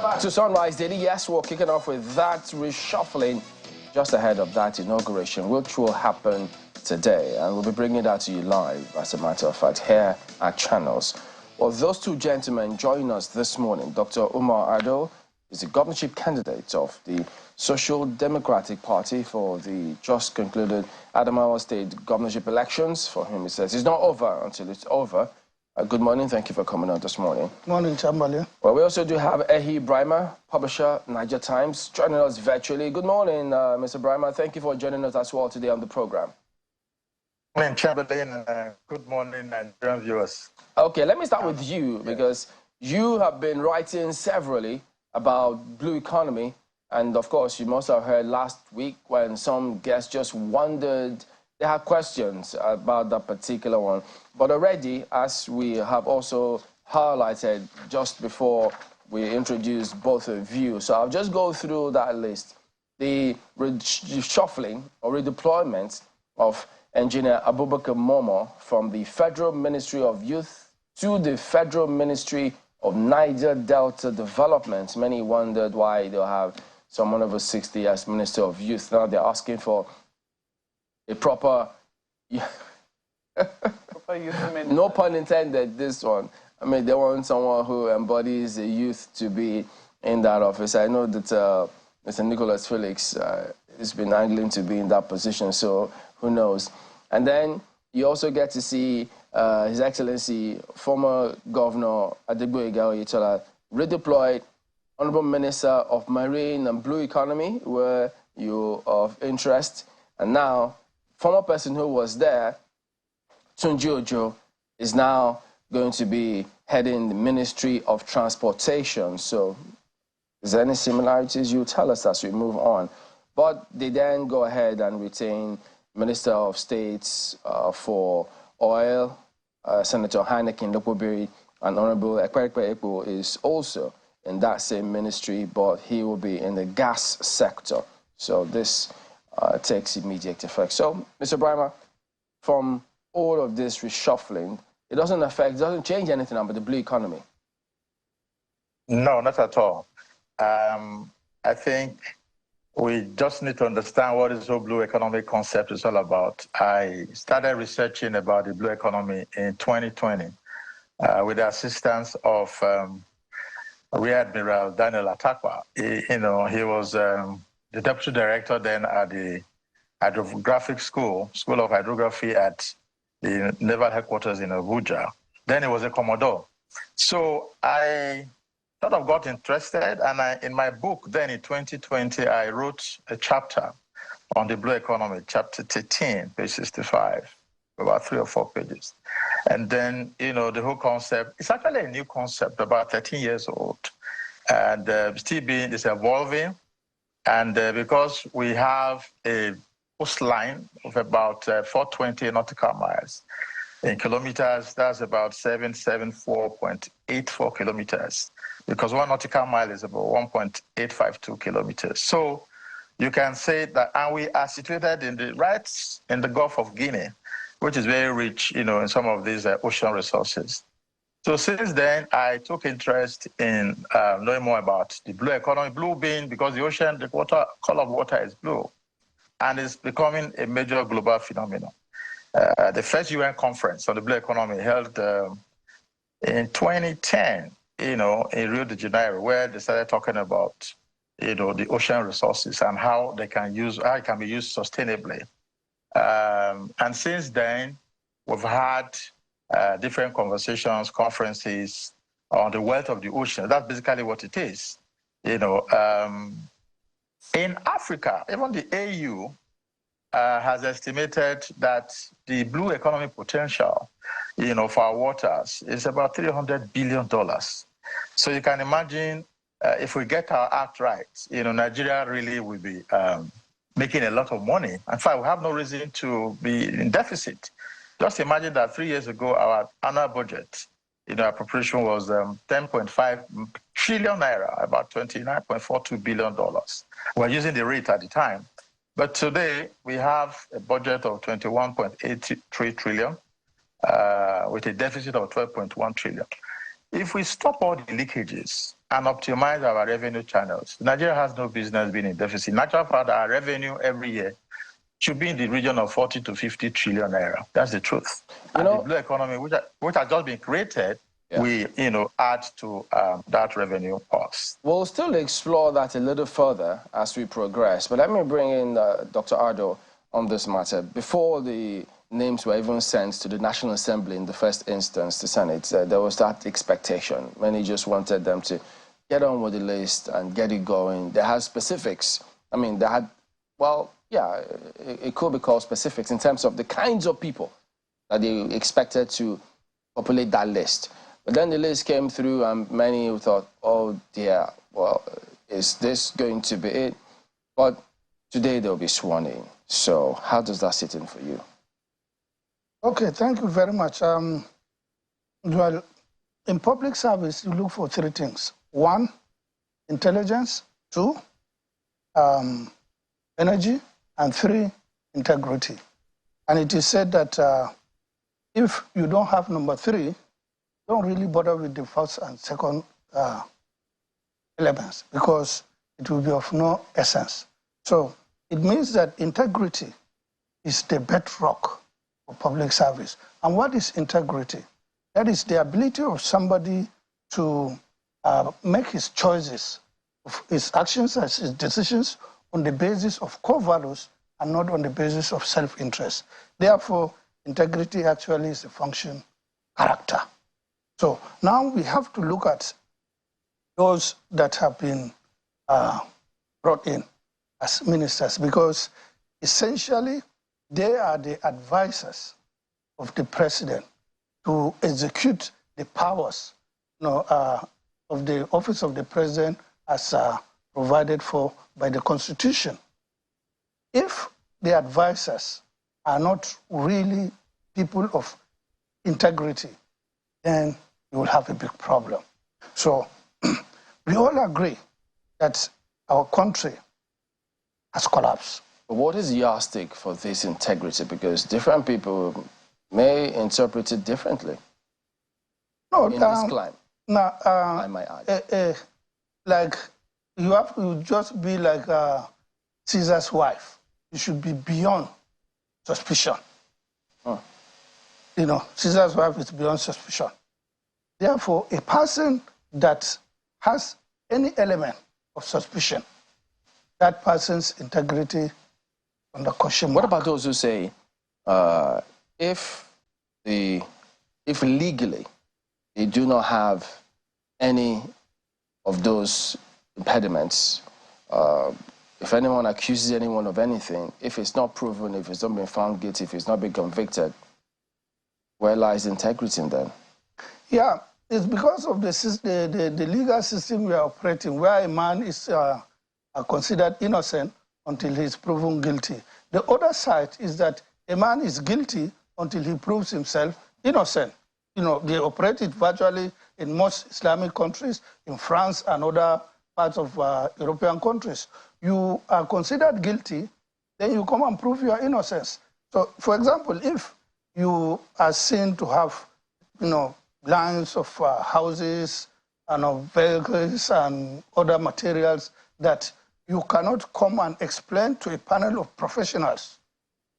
Back to Sunrise Daily. Yes, we're kicking off with that reshuffling just ahead of that inauguration, which will happen today. And we'll be bringing that to you live, as a matter of fact, here at Channels. Well, those two gentlemen join us this morning. Dr. Umar Ado is the governorship candidate of the Social Democratic Party for the just concluded Adamawa State governorship elections. For him, he says it's not over until it's over. Good morning. Thank you for coming on this morning. Morning, Chambali. Well, we also do have Ehi Brima, publisher, Niger Times, joining us virtually. Good morning, Mr. Brima. Thank you for joining us as well today on the program. Good morning, Chamberlain. Good morning, Nigerian viewers. Okay, let me start with you, because you have been writing severally about blue economy. And of course, you must have heard last week when some guests just wondered, they had questions about that particular one. But already, as we have also highlighted just before we introduced both of you, so I'll just go through that list. The reshuffling or redeployment of Engineer Abubakar Momo from the Federal Ministry of Youth to the Federal Ministry of Niger Delta Development. Many wondered why they'll have someone over 60 as Minister of Youth. Now they're asking for a proper no pun intended, this one. I mean, they want someone who embodies the youth to be in that office. I know that Mr. Nicholas Felix has been angling to be in that position, so who knows. And then you also get to see His Excellency, former Governor Adegboyega Oyetola, redeployed Honorable Minister of Marine and Blue Economy, where you're of interest. And now, former person who was there, Tunji Ojo, is now going to be heading the Ministry of Transportation. So, is there any similarities? You tell us as we move on. But they then go ahead and retain Minister of States for Oil, Senator Heineken Lokobiri, and Honorable Ekperikpe Ekpo is also in that same ministry, but he will be in the gas sector. So this takes immediate effect. So, Mr. Brima, from all of this reshuffling, it doesn't change anything about the blue economy. No, not at all. I think we just need to understand what this whole blue economy concept is all about. I started researching about the blue economy in 2020 with the assistance of Rear Admiral Daniel Atakwa. He was the deputy director then at the Hydrographic School of Hydrography at the Naval Headquarters in Abuja. Then he was a Commodore. So I sort of got interested, and in my book then in 2020, I wrote a chapter on the blue economy, chapter 13, page 65, about 3 or 4 pages. And then, the whole concept, it's actually a new concept, about 13 years old, and it's evolving. And because we have a coastline of about 420 nautical miles. In kilometers, that's about 774.84 kilometers, because 1 nautical mile is about 1.852 kilometers. So you can say that, and we are situated right in the Gulf of Guinea, which is very rich, in some of these ocean resources. So since then, I took interest in knowing more about the blue economy. Blue being because the ocean, the color of water is blue, and it's becoming a major global phenomenon. The first UN conference on the blue economy held in 2010, in Rio de Janeiro, where they started talking about, the ocean resources and how it can be used sustainably. And since then, we've had different conversations, conferences on the wealth of the ocean. That's basically what it is. In Africa, even the AU has estimated that the blue economy potential, for our waters is about $300 billion. So you can imagine if we get our act right, Nigeria really will be making a lot of money. In fact, we have no reason to be in deficit. Just imagine that 3 years ago, our annual budget, appropriation was 10.5 trillion naira, about $29.42 billion. We're using the rate at the time. But today, we have a budget of 21.83 trillion with a deficit of 12.1 trillion. If we stop all the leakages and optimize our revenue channels, Nigeria has no business being in deficit. Natural fact, our revenue every year should be in the region of 40 to 50 trillion naira. That's the truth. And the blue economy, which has just been created, we add to that revenue cost. We'll still explore that a little further as we progress. But let me bring in Dr. Ardo on this matter. Before the names were even sent to the National Assembly in the first instance, the Senate, there was that expectation. Many just wanted them to get on with the list and get it going. They had specifics. I mean, they had, well, yeah, it could be called specifics in terms of the kinds of people that they expected to populate that list. But then the list came through and many thought, oh dear, well, is this going to be it? But today they'll be sworn in. So how does that sit in for you? Okay, thank you very much. Well, in public service, you look for three things. One, intelligence. Two, energy. And three, integrity. And it is said that if you don't have number three, don't really bother with the first and second elements because it will be of no essence. So it means that integrity is the bedrock of public service. And what is integrity? That is the ability of somebody to make his choices, his actions and his decisions on the basis of core values and not on the basis of self-interest. Therefore, integrity actually is a function character. So now we have to look at those that have been brought in as ministers because essentially they are the advisors of the president to execute the powers of the office of the president as provided for by the Constitution. If the advisors are not really people of integrity, then you will have a big problem. So we all agree that our country has collapsed. But what is the yardstick for this integrity? Because different people may interpret it differently. No, in this climate, I might add. Like you have to just be like Caesar's wife. You should be beyond suspicion. Huh. You know, Caesar's wife is beyond suspicion. Therefore, a person that has any element of suspicion, that person's integrity under question mark. What about those who say, if legally they do not have any of those impediments, if anyone accuses anyone of anything, if it's not proven, if it's not been found guilty, if it's not been convicted, where lies integrity in them? Yeah, it's because of the legal system we are operating, where a man is considered innocent until he is proven guilty. The other side is that a man is guilty until he proves himself innocent. You know, they operate it virtually in most Islamic countries, in France and other parts of European countries. You are considered guilty, then you come and prove your innocence. So, for example, if you are seen to have, lines of houses and of vehicles and other materials that you cannot come and explain to a panel of professionals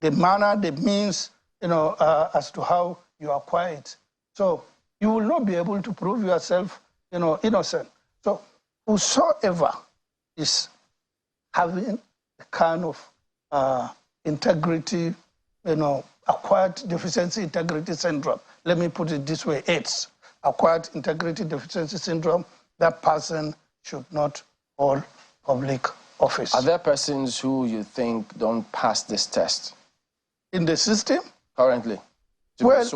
the manner, the means, as to how you acquire it. So you will not be able to prove yourself, innocent. So whosoever is having a kind of integrity, acquired deficiency integrity syndrome. Let me put it this way, AIDS, acquired integrity deficiency syndrome, that person should not hold public office. Are there persons who you think don't pass this test? In the system? Currently? Well,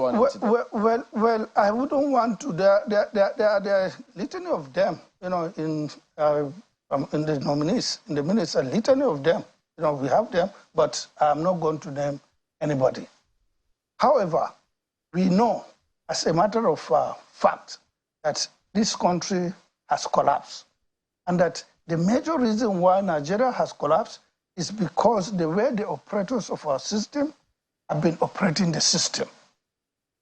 I wouldn't want to. There are litany of them, in the nominees, in the minutes, a litany of them. We have them, but I'm not going to name anybody. However, we know, as a matter of fact, that this country has collapsed, and that the major reason why Nigeria has collapsed is because the way the operators of our system have been operating the system.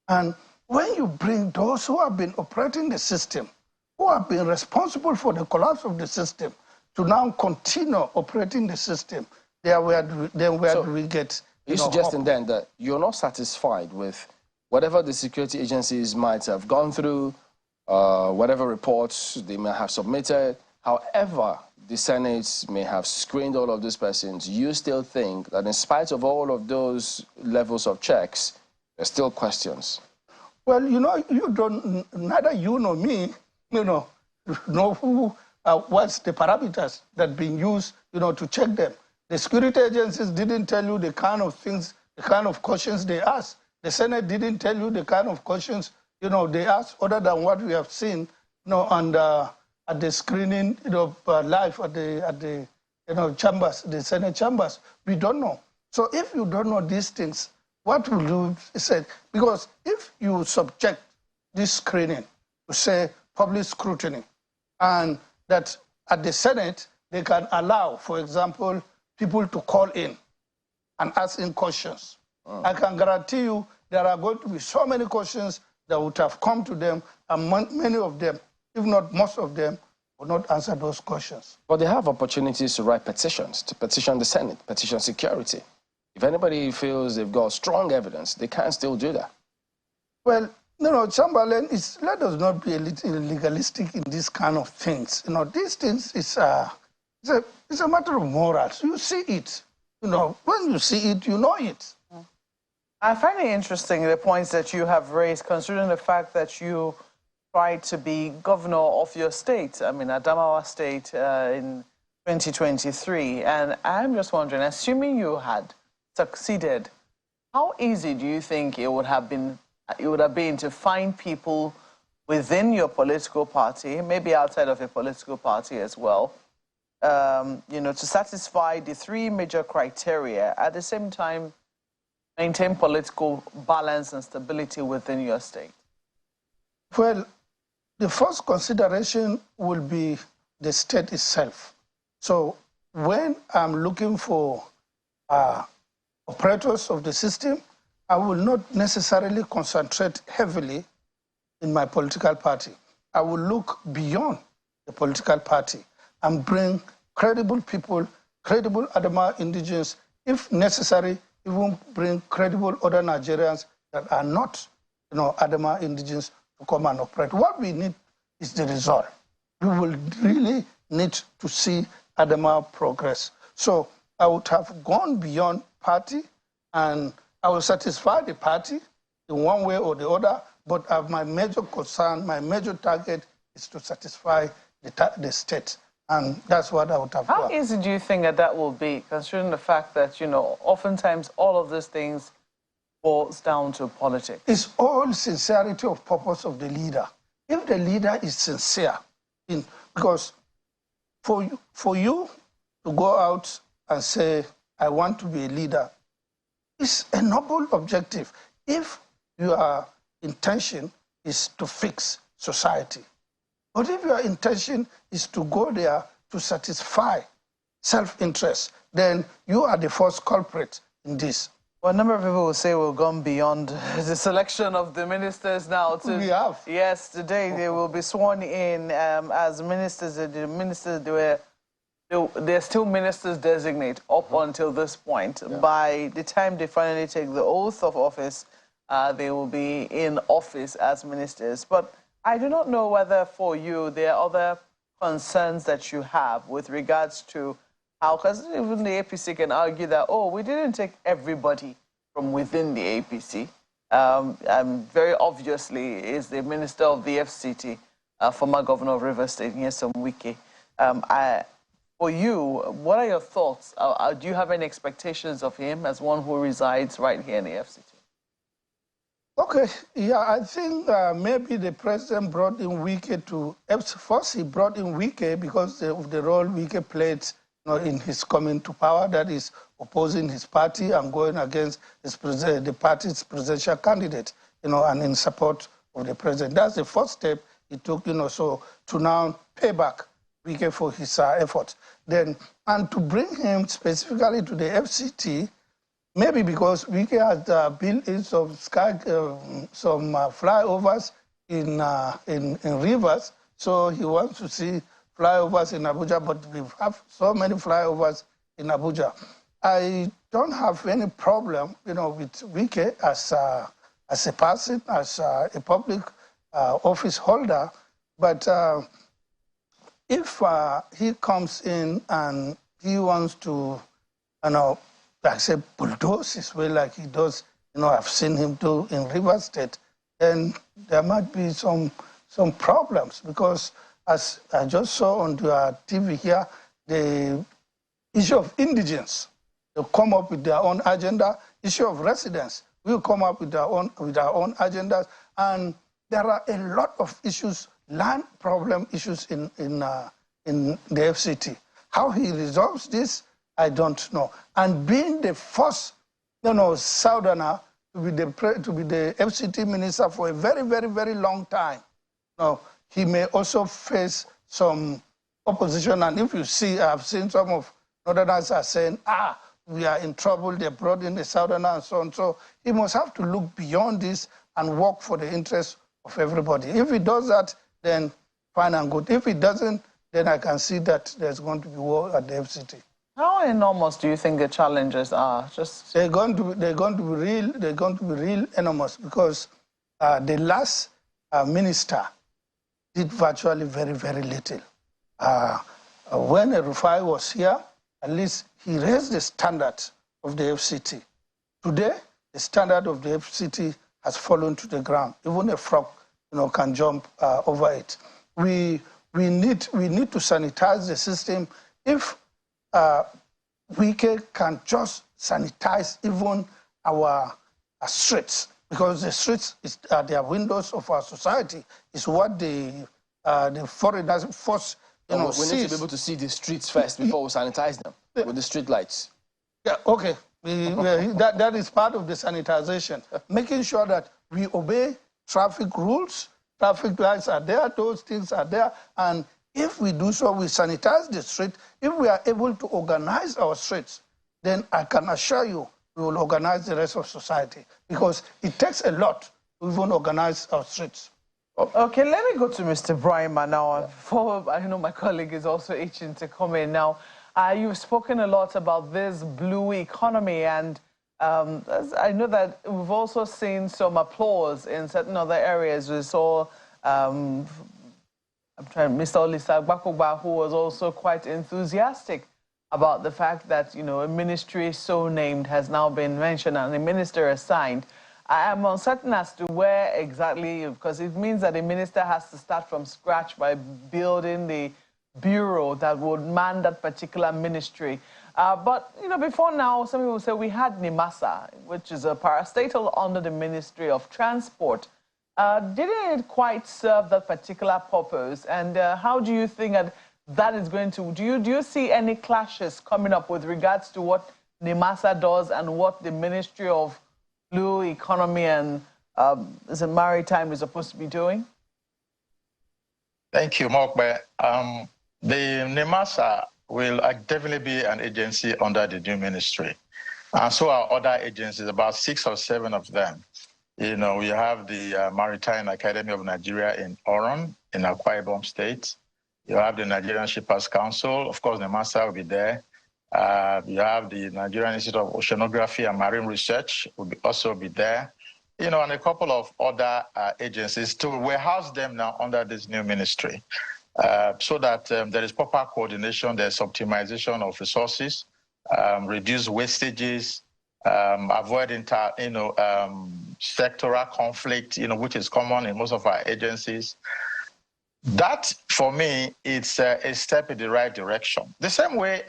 And when you bring those who have been operating the system, who have been responsible for the collapse of the system, to now continue operating the system, then where do we get? You're suggesting then that you're not satisfied with whatever the security agencies might have gone through, whatever reports they may have submitted, however the Senate may have screened all of these persons, you still think that in spite of all of those levels of checks, there's still questions? Well, you don't, neither you nor me, know who, what's the parameters that being used, to check them. The security agencies didn't tell you the kind of things, the kind of questions they asked. The Senate didn't tell you the kind of questions, they asked, other than what we have seen, at the screening, live at the chambers, the Senate chambers. We don't know. So if you don't know these things, what will you say? Because if you subject this screening to, say, public scrutiny, and that at the Senate, they can allow, for example, people to call in and ask in questions. I can guarantee you there are going to be so many questions that would have come to them, and many of them, if not most of them, will not answer those questions. But they have opportunities to write petitions, to petition the Senate, petition security. If anybody feels they've got strong evidence, they can still do that. Well, Chamberlain, let us not be a little legalistic in these kind of things. These things it's a matter of morals. You see it. When you see it, you know it. I find it interesting, the points that you have raised, considering the fact that you tried to be governor of your state, Adamawa State, in 2023. And I'm just wondering, assuming you had succeeded, how easy do you think it would have been to find people within your political party, maybe outside of your political party as well, to satisfy the three major criteria, at the same time maintain political balance and stability within your state? Well, the first consideration will be the state itself. So when I'm looking for operators of the system, I will not necessarily concentrate heavily in my political party. I will look beyond the political party and bring credible people, credible Adama indigenes, if necessary, even bring credible other Nigerians that are not, Adama indigenes to come and operate. What we need is the result. We will really need to see Adama progress. So I would have gone beyond party, and I will satisfy the party in one way or the other, but my major concern, my major target is to satisfy the state. And that's what I would have done. How easy do you think that will be, considering the fact that, oftentimes all of these things boils down to politics? It's all sincerity of purpose of the leader. If the leader is sincere, because for you to go out and say, I want to be a leader, it's a noble objective if your intention is to fix society. But if your intention is to go there to satisfy self-interest, then you are the first culprit in this. Well, a number of people will say we've gone beyond the selection of the ministers now. We have. Yes, today they will be sworn in as ministers. The ministers, they're still ministers-designate up until this point. Yeah. By the time they finally take the oath of office, they will be in office as ministers. But I do not know whether for you there are other concerns that you have with regards to how, because even the APC can argue that, we didn't take everybody from within the APC. Very obviously is the Minister of the FCT, former Governor of Rivers State, Nyesom Wike. For you, what are your thoughts? Do you have any expectations of him as one who resides right here in the FCT? Okay, yeah, I think maybe the president brought in Wike to, first he brought in Wike because of the role Wike played in his coming to power, that is opposing his party and going against the party's presidential candidate, and in support of the president. That's the first step he took, so to now pay back Wike for his efforts. Then, and to bring him specifically to the FCT, maybe because Wike has built in some flyovers in rivers, so he wants to see flyovers in Abuja, but we have so many flyovers in Abuja. I don't have any problem, with Wike as a person, as a public office holder, but if he comes in and he wants to, like I said, bulldoze his way like he does, I've seen him do in River State, then there might be some problems, because as I just saw on the TV here, the issue of indigence, they'll come up with their own agenda. Issue of residence, we'll come up with our own agendas, and there are a lot of issues, land problem issues in the FCT. How he resolves this, I don't know. And being the first, Southerner to be the FCT minister for a very, very, very long time, he may also face some opposition. And if you see, I've seen some of Northerners are saying, we are in trouble, they brought in the Southerner and so on. So he must have to look beyond this and work for the interests of everybody. If he does that, then fine and good. If he doesn't, then I can see that there's going to be war at the FCT. How enormous do you think the challenges are? They're going to be real enormous, because the last minister did virtually very, very little. When Rufai was here, at least he raised the standard of the FCT. Today, the standard of the FCT has fallen to the ground. Even a frog, can jump over it. We need to sanitize the system. If we can just sanitize even our streets, because the streets are the windows of our society. Is what the foreigners force. We need to be able to see the streets first before we sanitize them with the street lights. Yeah, okay. That is part of the sanitization. Making sure that we obey traffic rules, traffic lights are there, those things are there. And if we do so, we sanitize the street. If we are able to organize our streets, then I can assure you we will organize the rest of society, because it takes a lot to even organize our streets. Okay, let me go to Mr. Brima now. I know my colleague is also itching to come in now. You've spoken a lot about this blue economy, and I know that we've also seen some applause in certain other areas. We saw, Mr. Olisa Gbakoba, who was also quite enthusiastic about the fact that, a ministry so named has now been mentioned and a minister assigned. I am uncertain as to where exactly, because it means that a minister has to start from scratch by building the bureau that would man that particular ministry. But, before now, some people say we had NIMASA, which is a parastatal under the Ministry of Transport. Didn't it quite serve that particular purpose? And how do you think that is going to, do you see any clashes coming up with regards to what NIMASA does and what the Ministry of Blue Economy and Maritime is supposed to be doing? Thank you, Mokbe. The NIMASA will definitely be an agency under the new ministry. And so are other agencies, about 6 or 7 of them. We have the Maritime Academy of Nigeria in Oron, in Akwa Ibom State. You have the Nigerian Shippers Council. Of course, NIMASA will be there. You have the Nigerian Institute of Oceanography and Marine Research will also be there. And a couple of other agencies to warehouse them now under this new ministry, so that there is proper coordination, there's optimization of resources, reduce wastages, avoid sectoral conflict, which is common in most of our agencies. That, for me, it's a step in the right direction. The same way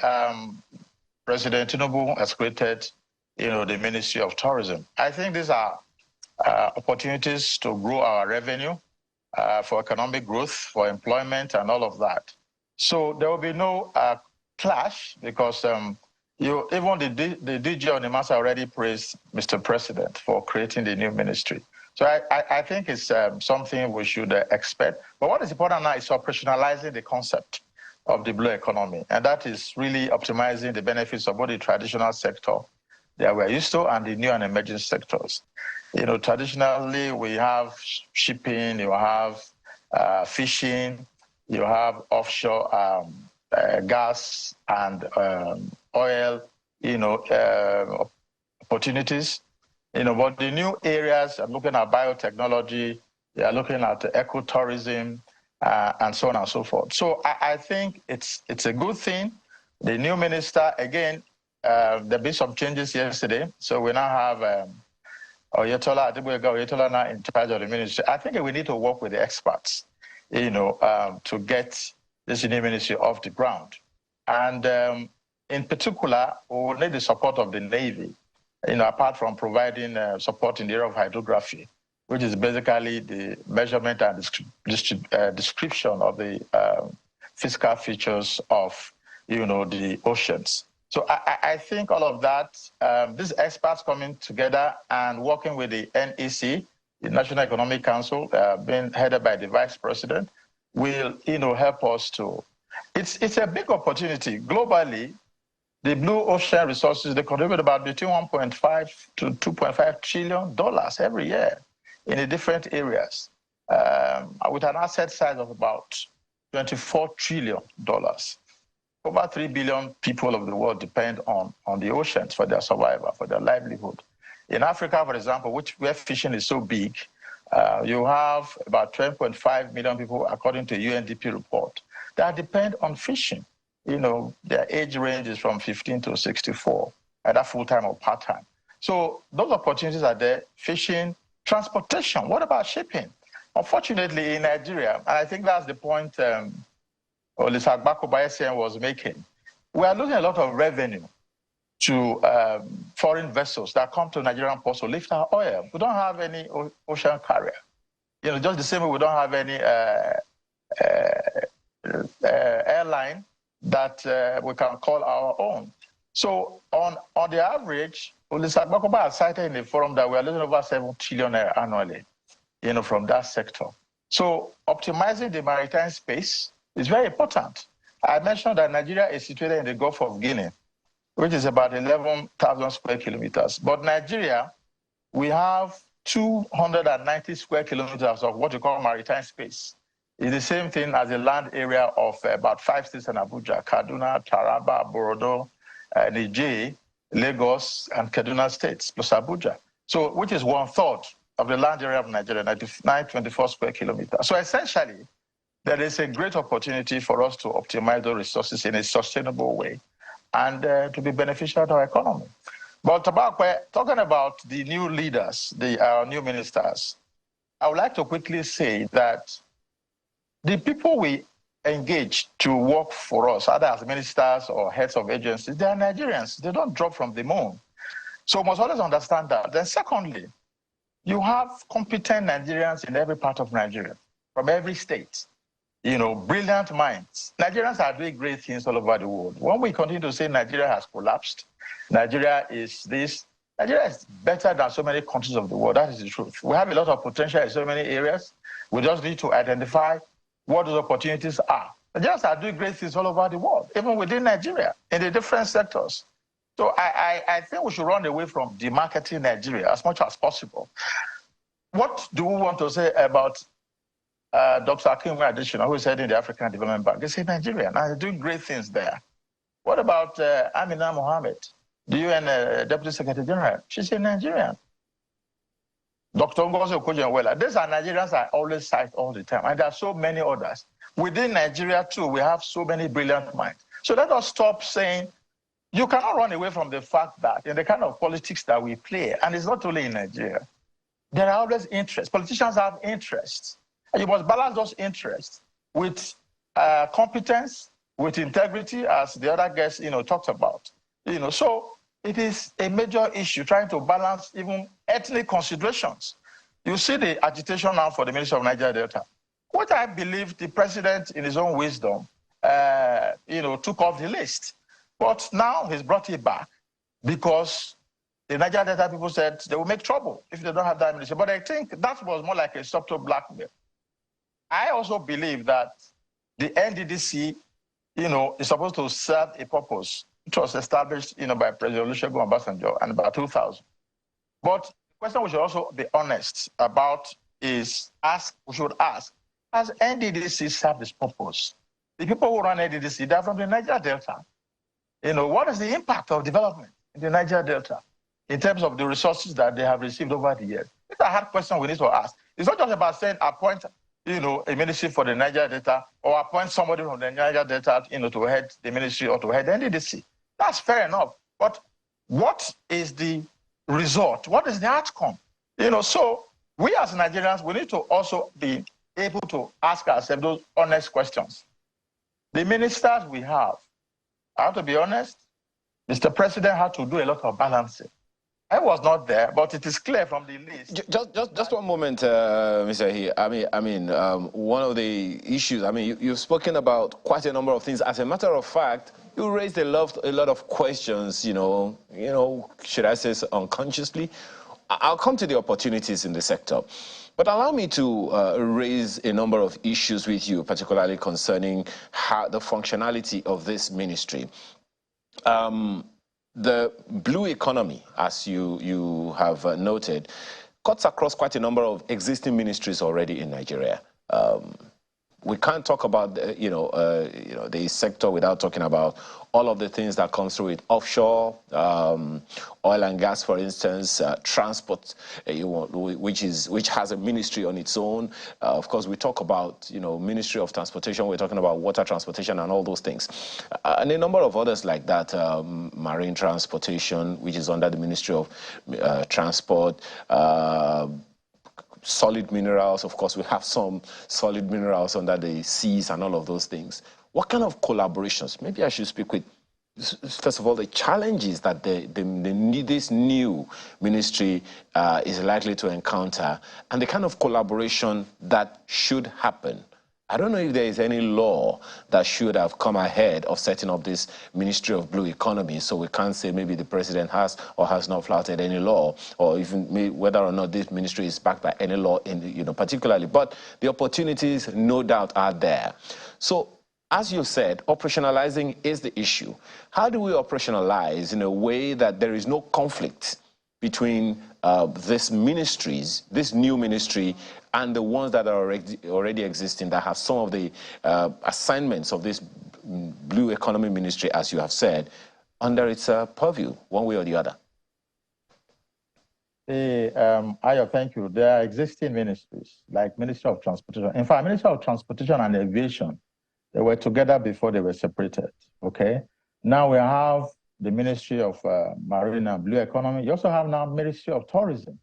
President Tinubu has created, the Ministry of Tourism. I think these are opportunities to grow our revenue, for economic growth, for employment, and all of that. So there will be no clash, because even the DG of NIMASA already praised Mr. President for creating the new ministry. So I think it's something we should expect. But what is important now is operationalizing the concept of the blue economy. And that is really optimizing the benefits of both the traditional sector that we're used to, and the new and emerging sectors. Traditionally, we have shipping, you have fishing, you have offshore gas and oil, opportunities. But the new areas are looking at biotechnology, they are looking at ecotourism, and so on and so forth. So I think it's a good thing. The new minister, again, there been some changes yesterday. So we now have Oyetola now in charge of the ministry. I think we need to work with the experts, to get this new ministry off the ground. And in particular, we will need the support of the Navy, apart from providing support in the area of hydrography, which is basically the measurement and description of the physical features of, the oceans. So I think all of that, these experts coming together and working with the NEC, the National Economic Council, being headed by the Vice President, will, help us to. It's a big opportunity globally. The blue ocean resources, they contribute about between $1.5 to $2.5 trillion every year in the different areas, with an asset size of about $24 trillion. Over 3 billion people of the world depend on the oceans for their survival, for their livelihood. In Africa, for example, where fishing is so big, you have about 12.5 million people, according to UNDP report, that depend on fishing. Their age range is from 15 to 64, either full-time or part-time. So those opportunities are there. Fishing, transportation. What about shipping? Unfortunately, in Nigeria, and I think that's the point Olisa Agbakobayesian was making, we are losing a lot of revenue to foreign vessels that come to Nigerian ports to lift our oil. We don't have any ocean carrier. Just the same way we don't have any airline that we can call our own. So on the average, Olisa Agbakoba has cited in the forum that we are losing over 7 trillion annually, from that sector. So optimizing the maritime space is very important. I mentioned that Nigeria is situated in the Gulf of Guinea, which is about 11,000 square kilometers. But Nigeria, we have 290 square kilometers of what we call maritime space. It's the same thing as a land area of about 5 states in Abuja: Kaduna, Taraba, Borodo, Niger, Lagos, and Kaduna states, plus Abuja. So, which is 1/3 of the land area of Nigeria, 924 square kilometers. So essentially, there is a great opportunity for us to optimize those resources in a sustainable way and to be beneficial to our economy. But talking about the new leaders, our new ministers, I would like to quickly say that the people we engage to work for us, either as ministers or heads of agencies, they are Nigerians. They don't drop from the moon. So we must always understand that. Then secondly, you have competent Nigerians in every part of Nigeria, from every state. Brilliant minds. Nigerians are doing great things all over the world. When we continue to say Nigeria has collapsed, Nigeria is this, Nigeria is better than so many countries of the world. That is the truth. We have a lot of potential in so many areas. We just need to identify what those opportunities are. Nigerians are doing great things all over the world, even within Nigeria, in the different sectors. So I think we should run away from demarketing Nigeria as much as possible. What do we want to say about Dr. Akinwumi Adesina, who is heading the African Development Bank? They say Nigeria, and they're doing great things there. What about Amina Mohammed, the UN Deputy Secretary General? She's a Nigerian. Dr. Ngozi Okonjo-Iweala. These are Nigerians I always cite all the time, and there are so many others. Within Nigeria, too, we have so many brilliant minds. So let us stop saying, you cannot run away from the fact that in the kind of politics that we play, and it's not only in Nigeria, there are always interests. Politicians have interests. And you must balance those interests with competence, with integrity, as the other guests, talked about. So it is a major issue trying to balance even ethnic considerations. You see the agitation now for the Minister of Nigeria Delta. What I believe the president, in his own wisdom, took off the list. But now he's brought it back because the Nigeria Delta people said they will make trouble if they don't have that ministry. But I think that was more like a subtle blackmail. I also believe that the NDDC, is supposed to serve a purpose It was established, by President Olusegun Obasanjo in about 2000. But the question we should also be honest about is we should ask, has NDDC served its purpose? The people who run NDDC, they're from the Niger Delta. What is the impact of development in the Niger Delta in terms of the resources that they have received over the years? It's a hard question we need to ask. It's not just about saying appoint, a ministry for the Niger Delta or appoint somebody from the Niger Delta, to head the ministry or to head NDDC. That's fair enough. But what is the result? What is the outcome? So we as Nigerians, we need to also be able to ask ourselves those honest questions. The ministers we have, I have to be honest, Mr. President had to do a lot of balancing. I was not there, but it is clear from the list. Just one moment, Mr. He. I mean, one of the issues. You've spoken about quite a number of things. As a matter of fact, you raised a lot of questions. Should I say so, unconsciously? I'll come to the opportunities in the sector. But allow me to raise a number of issues with you, particularly concerning the functionality of this ministry. The blue economy, as you have noted, cuts across quite a number of existing ministries already in Nigeria. We can't talk about the sector without talking about all of the things that come through it: offshore, oil and gas, for instance, transport, which has a ministry on its own. Of course, we talk about Ministry of Transportation. We're talking about water transportation and all those things, and a number of others like that. Marine transportation, which is under the Ministry of Transport. Solid minerals, of course, we have some solid minerals under the seas and all of those things. What kind of collaborations? Maybe I should speak with, first of all, the challenges that this new ministry is likely to encounter, and the kind of collaboration that should happen. I don't know if there is any law that should have come ahead of setting up this Ministry of Blue Economy, so we can't say maybe the president has or has not flouted any law, or even whether or not this ministry is backed by any law, particularly. But the opportunities, no doubt, are there. So, as you said, operationalizing is the issue. How do we operationalize in a way that there is no conflict between these ministries, this new ministry, and the ones that are already existing, that have some of the assignments of this Blue Economy Ministry, as you have said, under its purview, one way or the other? Ayo, thank you. There are existing ministries, like Ministry of Transportation. In fact, Ministry of Transportation and Aviation, they were together before they were separated, okay? Now we have the Ministry of Marine and Blue Economy. You also have now Ministry of Tourism.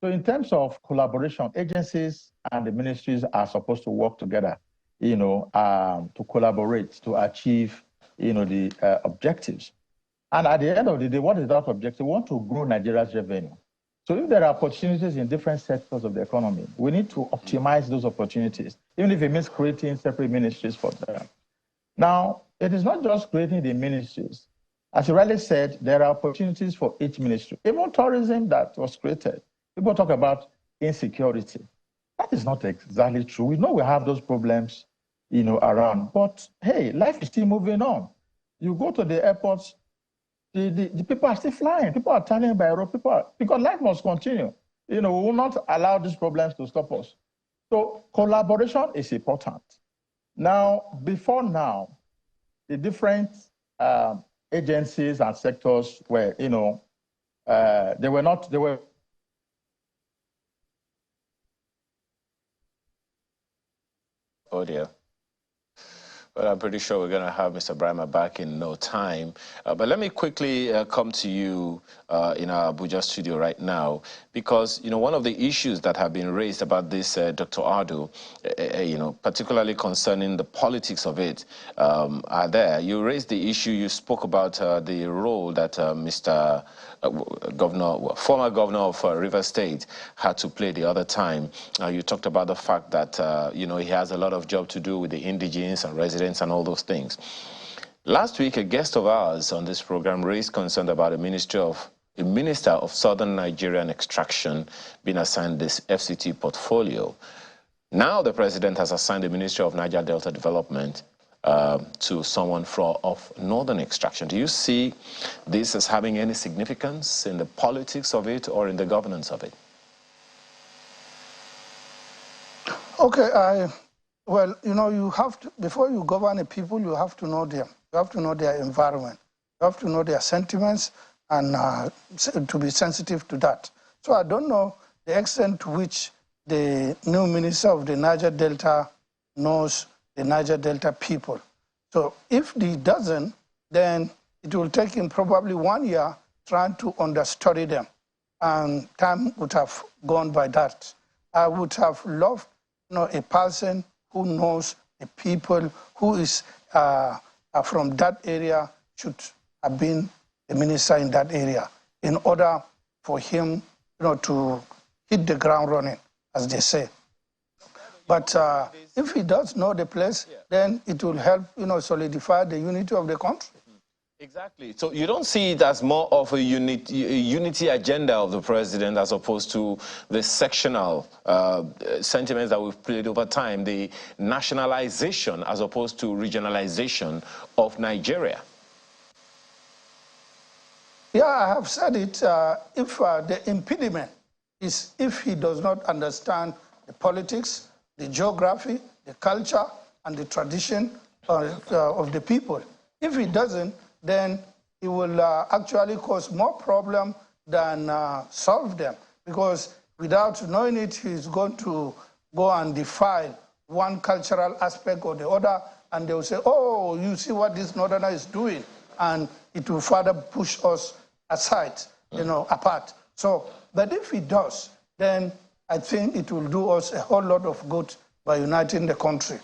So in terms of collaboration, agencies and the ministries are supposed to work together, to collaborate to achieve, the objectives. And at the end of the day, what is that objective? We want to grow Nigeria's revenue. So if there are opportunities in different sectors of the economy, we need to optimize those opportunities, even if it means creating separate ministries for them. Now, it is not just creating the ministries. As you rightly said, there are opportunities for each ministry. Even tourism that was created, people talk about insecurity. That is not exactly true. We know we have those problems, around. But hey, life is still moving on. You go to the airports, the people are still flying. People are traveling by road. Because life must continue. We will not allow these problems to stop us. So collaboration is important. Now, before now, the different agencies and sectors were, they were. Oh dear. Well, I'm pretty sure we're going to have Mr. Brahma back in no time. But let me quickly come to you in our Abuja studio right now, because, one of the issues that have been raised about this, Dr. Ado, particularly concerning the politics of it, are there. You raised the issue, you spoke about the role that Mr. Former governor of Rivers State had to play the other time. You talked about the fact that, he has a lot of job to do with the indigenes and residents and all those things. Last week, a guest of ours on this program raised concern about a minister of Southern Nigerian extraction being assigned this FCT portfolio. Now the president has assigned the Ministry of Niger Delta Development to someone of northern extraction. Do you see this as having any significance in the politics of it or in the governance of it? Okay, well, you know, you have to, before you govern a people, you have to know them. You have to know their environment. You have to know their sentiments and to be sensitive to that. So I don't know the extent to which the new minister of the Niger Delta knows the Niger Delta people. So if he doesn't, then it will take him probably 1 year trying to understudy them. And time would have gone by that. I would have loved, you know, a person who knows the people, who is from that area, should have been a minister in that area in order for him, you know, to hit the ground running, as they say. But if he does know the place, then it will help, you know, solidify the unity of the country. Exactly. So you don't see it as more of a unity agenda of the president as opposed to the sectional sentiments that we've played over time, the nationalization as opposed to regionalization of Nigeria. Yeah, I have said it. If the impediment is if he does not understand the politics, the geography, the culture, and the tradition of the people. If he doesn't, then it will actually cause more problem than solve them. Because without knowing it, he's going to go and defile one cultural aspect or the other, and they will say, oh, you see what this northerner is doing, and it will further push us aside, you know, apart. So, but if he does, then I think it will do us a whole lot of good by uniting the country.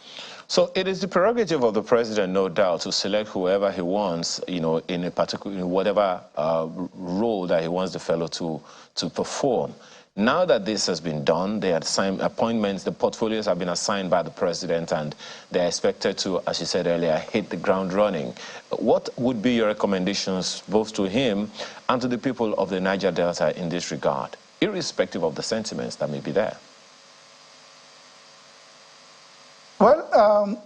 So it is the prerogative of the president, no doubt, to select whoever he wants, you know, in a particular, in whatever role that he wants the fellow to perform. Now that this has been done, they assigned appointments, the portfolios have been assigned by the president, and they're expected to, as you said earlier, hit the ground running. What would be your recommendations both to him and to the people of the Niger Delta in this regard, irrespective of the sentiments that may be there? Well,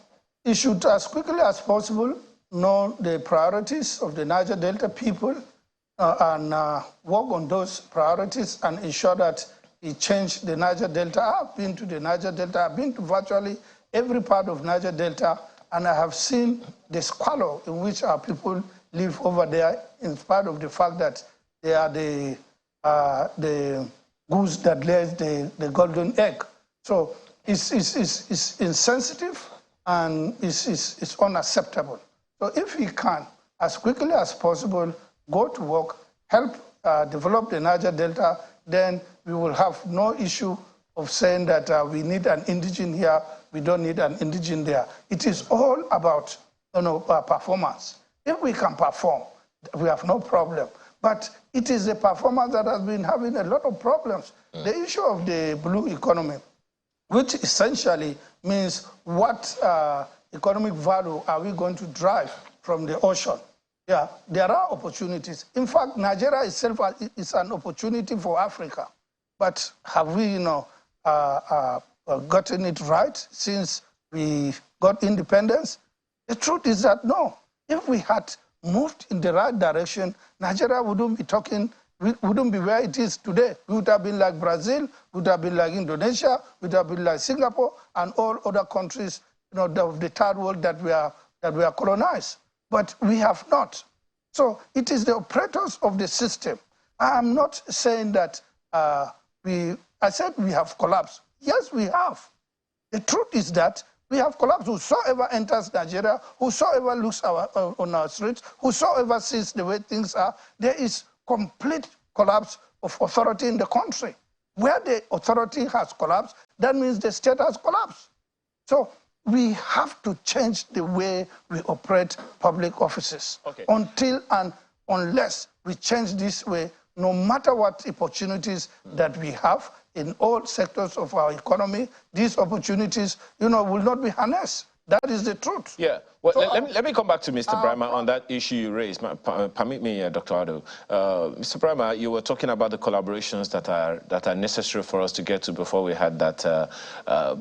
you should, as quickly as possible, know the priorities of the Niger Delta people and work on those priorities and ensure that he change the Niger Delta. I've been to the Niger Delta. I've been to virtually every part of Niger Delta, and I have seen the squalor in which our people live over there, in spite of the fact that they are the goose that lays the golden egg. So it's insensitive and it's unacceptable. So if he can, as quickly as possible, go to work, help develop the Niger Delta, then we will have no issue of saying that we need an indigene here, we don't need an indigene there. It is all about, you know, performance. If we can perform, we have no problem. But it is the performance that has been having a lot of problems. The issue of the blue economy, which essentially means what economic value are we going to drive from the ocean? Yeah, there are opportunities. In fact, Nigeria itself is an opportunity for Africa. But have we, you know, gotten it right since we got independence? The truth is that no. If we had moved in the right direction, Nigeria wouldn't be where it is today. We would have been like Brazil, would have been like Indonesia, would have been like Singapore, and all other countries, you know, of the third world that we are colonized. But we have not. So it is the operators of the system. I am not saying that I said we have collapsed. Yes, we have. The truth is that we have collapsed. Whosoever enters Nigeria, whosoever looks on our streets, whosoever sees the way things are, there is complete collapse of authority in the country. Where the authority has collapsed, that means the state has collapsed. So we have to change the way we operate public offices. Okay. Until and unless we change this way, no matter what opportunities that we have in all sectors of our economy, these opportunities, you know, will not be harnessed. That is the truth. Yeah. Well, So, let me come back to Mr. Brahma on that issue you raised. Permit me, Dr. Ado. Mr. Brahma, you were talking about the collaborations that are necessary for us to get to before we had that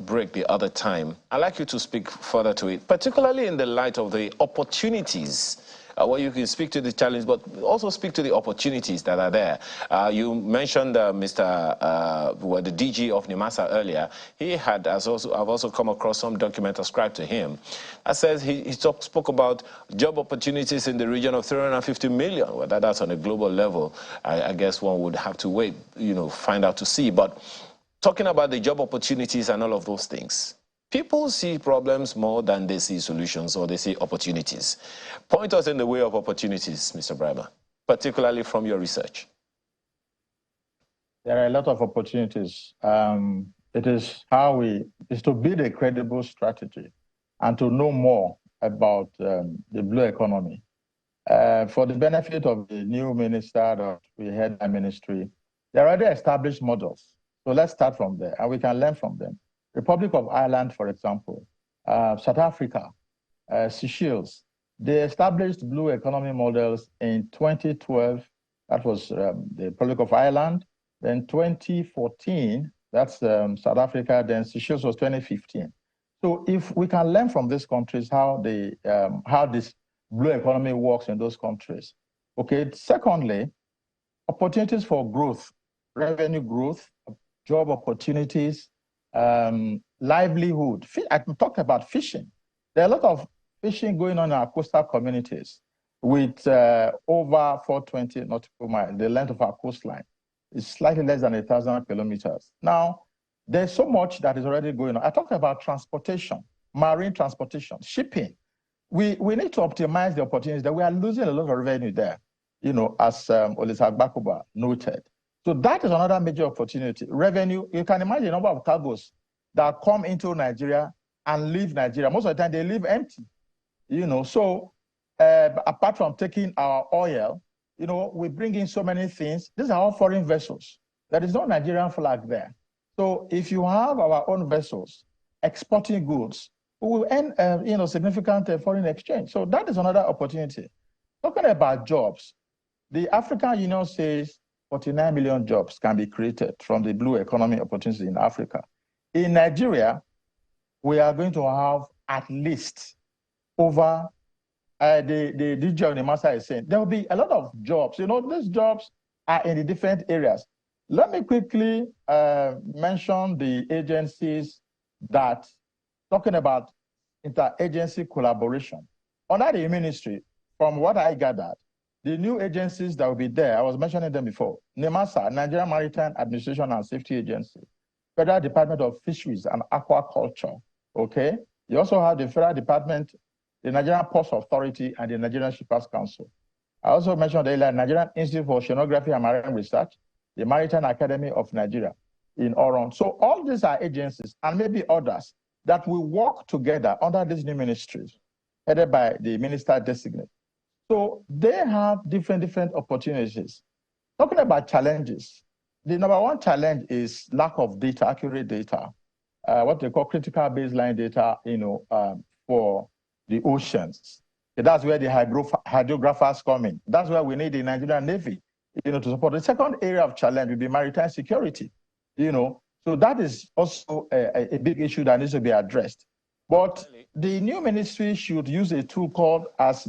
break the other time. I'd like you to speak further to it, particularly in the light of the opportunities. Well, you can speak to the challenge, but also speak to the opportunities that are there. You mentioned the DG of NIMASA earlier. I've also come across some document ascribed to him. That says he spoke about job opportunities in the region of 350 million. Whether that's on a global level, I guess one would have to wait, find out to see. But talking about the job opportunities and all of those things, people see problems more than they see solutions or they see opportunities. Point us in the way of opportunities, Mr. Brahma, particularly from your research. There are a lot of opportunities. It is to build a credible strategy and to know more about the blue economy. For the benefit of the new minister that we head our ministry, there are already established models. So let's start from there, and we can learn from them. Republic of Ireland, for example, South Africa, Seychelles, they established blue economy models in 2012. That was the Republic of Ireland. Then 2014, that's South Africa. Then Seychelles was 2015. So if we can learn from these countries how this blue economy works in those countries. Okay. Secondly, opportunities for growth, revenue growth, job opportunities, livelihood. I talked about fishing. There are a lot of fishing going on in our coastal communities with over 420 nautical miles. The length of our coastline is slightly less than 1,000 kilometers. Now, there's so much that is already going on. I talked about transportation, marine transportation, shipping. We need to optimize the opportunities that we are losing a lot of revenue there, as Olisa Agbakuba noted. So that is another major opportunity. Revenue, you can imagine the number of cargoes that come into Nigeria and leave Nigeria. Most of the time, they leave empty, So apart from taking our oil, we bring in so many things. These are all foreign vessels. There is no Nigerian flag there. So if you have our own vessels exporting goods, we will earn, significant foreign exchange. So that is another opportunity. Talking about jobs, the African Union says 49 million jobs can be created from the blue economy opportunities in Africa. In Nigeria, we are going to have at least over the DG of NIMASA is saying, there will be a lot of jobs. These jobs are in the different areas. Let me quickly mention the agencies that, talking about interagency collaboration. Under the ministry, from what I gathered, the new agencies that will be there, I was mentioning them before, NIMASA, Nigerian Maritime Administration and Safety Agency, Federal Department of Fisheries and Aquaculture, okay? You also have the Federal Department, the Nigerian Ports Authority, and the Nigerian Shippers Council. I also mentioned earlier, Nigerian Institute for Oceanography and Marine Research, the Maritime Academy of Nigeria in Oron. So all these are agencies, and maybe others, that will work together under these new ministries, headed by the Minister-Designate. So they have different opportunities. Talking about challenges, the number one challenge is lack of data, accurate data, what they call critical baseline data, for the oceans. That's where the hydrographers come in. That's where we need the Nigerian Navy, to support. The second area of challenge will be maritime security, So that is also a big issue that needs to be addressed. But the new ministry should use a tool called, as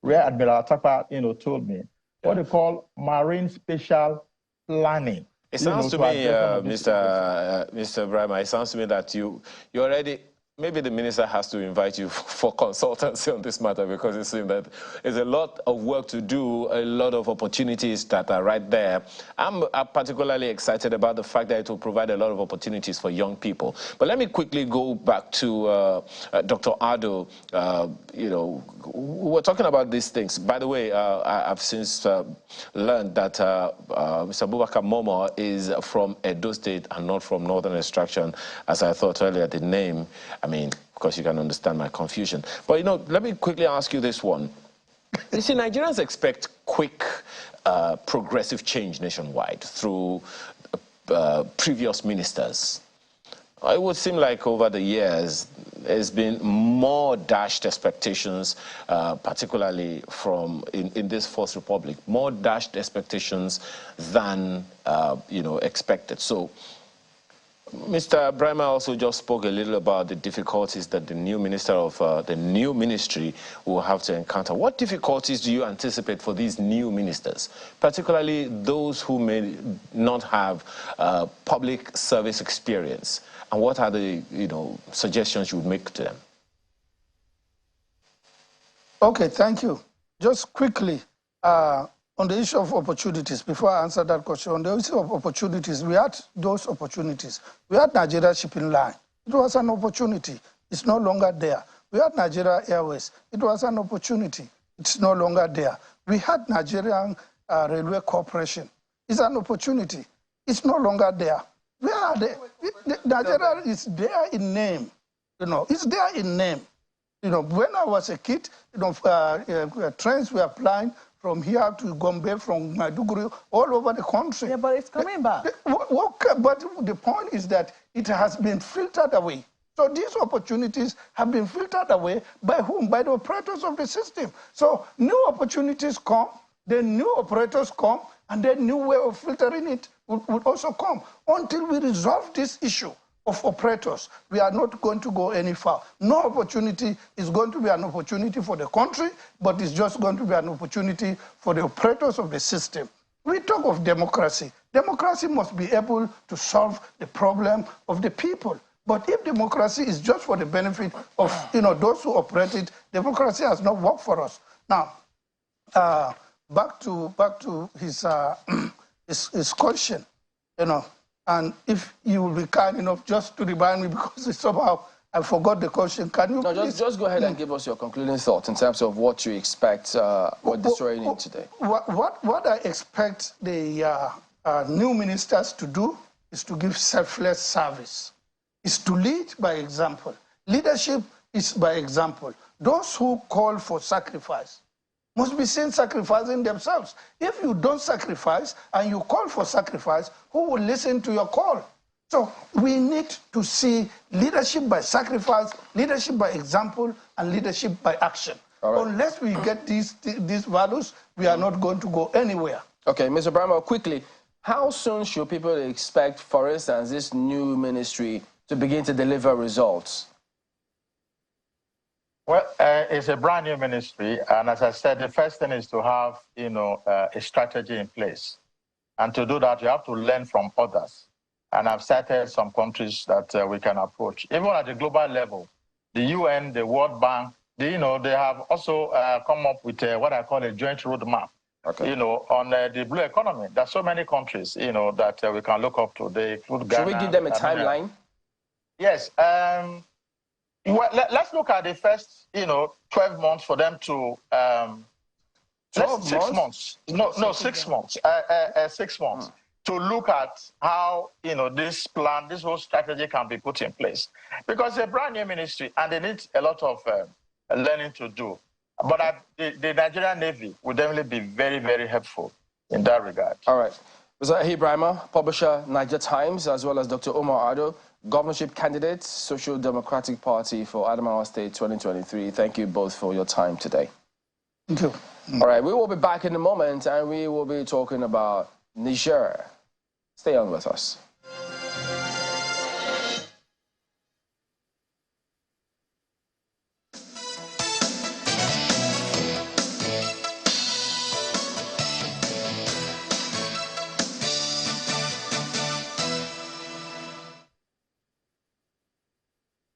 Rear Admiral Atakpa, told me, what they call marine spatial planning. It sounds to me, Mr. Brahma, it sounds to me that you already, maybe the minister has to invite you for consultancy on this matter, because it seems that there's a lot of work to do, a lot of opportunities that are right there. I'm particularly excited about the fact that it will provide a lot of opportunities for young people. But let me quickly go back to Dr. Ado. We're talking about these things. By the way, I've since learned that Mr. Abubakar Momo is from Edo State and not from Northern Extraction, as I thought earlier, the name. I mean, of course, you can understand my confusion. But, let me quickly ask you this one. You see, Nigerians expect quick, progressive change nationwide through previous ministers. It would seem like over the years, there's been more dashed expectations, particularly from in this Fourth Republic, more dashed expectations than expected. So Mr. Brima also just spoke a little about the difficulties that the new minister of the new ministry will have to encounter. What difficulties do you anticipate for these new ministers, particularly those who may not have public service experience? And what are the suggestions you would make to them? Okay, thank you. Just quickly, on the issue of opportunities, before I answer that question, on the issue of opportunities, we had those opportunities. We had Nigeria Shipping Line. It was an opportunity. It's no longer there. We had Nigeria Airways. It was an opportunity. It's no longer there. We had Nigerian Railway Corporation. It's an opportunity. It's no longer there. Where are they? Nigeria is there in name. It's there in name. When I was a kid, trains were flying from here to Gombe, from Maiduguri, all over the country. Yeah, but it's coming back. But the point is that it has been filtered away. So these opportunities have been filtered away by whom? By the operators of the system. So new opportunities come, then new operators come, and then new way of filtering it would also come. Until we resolve this issue of operators, we are not going to go any far. No opportunity is going to be an opportunity for the country, but it's just going to be an opportunity for the operators of the system. We talk of democracy. Democracy must be able to solve the problem of the people. But if democracy is just for the benefit of those who operate it, democracy has not worked for us. Now, back to his his question, and if you will be kind enough just to remind me, because somehow I forgot the question. Can you please? Just go ahead and give us your concluding thoughts in terms of what you expect what the swearing in today. What I expect the new ministers to do is to give selfless service, is to lead by example. Leadership is by example. Those who call for sacrifice must be seen sacrificing themselves. If you don't sacrifice and you call for sacrifice, who will listen to your call? So we need to see leadership by sacrifice, leadership by example, and leadership by action. Right. Unless we get these values, we are not going to go anywhere. Okay, Mr. Brahma, quickly, how soon should people expect, for instance, this new ministry to begin to deliver results? Well, it's a brand new ministry, and as I said, the first thing is to have, a strategy in place. And to do that, you have to learn from others. And I've cited some countries that we can approach. Even at the global level, the UN, the World Bank, they have also come up with what I call a joint roadmap. Okay. On the blue economy. There's so many countries, that we can look up to. They include Ghana. Should we give them a timeline? Yes. Well, let's look at the first, 12 months for them to, 6 months. No, 6 months. 6 months to look at how, this plan, this whole strategy can be put in place. Because it's a brand new ministry and they need a lot of learning to do. But the Nigerian Navy would definitely be very, very helpful in that regard. All right. Mr. Ibrahima, publisher, Niger Times, as well as Dr. Omar Ado, governorship candidate, Social Democratic Party for Adamawa State 2023. Thank you both for your time today. Thank you. All right, we will be back in a moment and we will be talking about Niger. Stay on with us.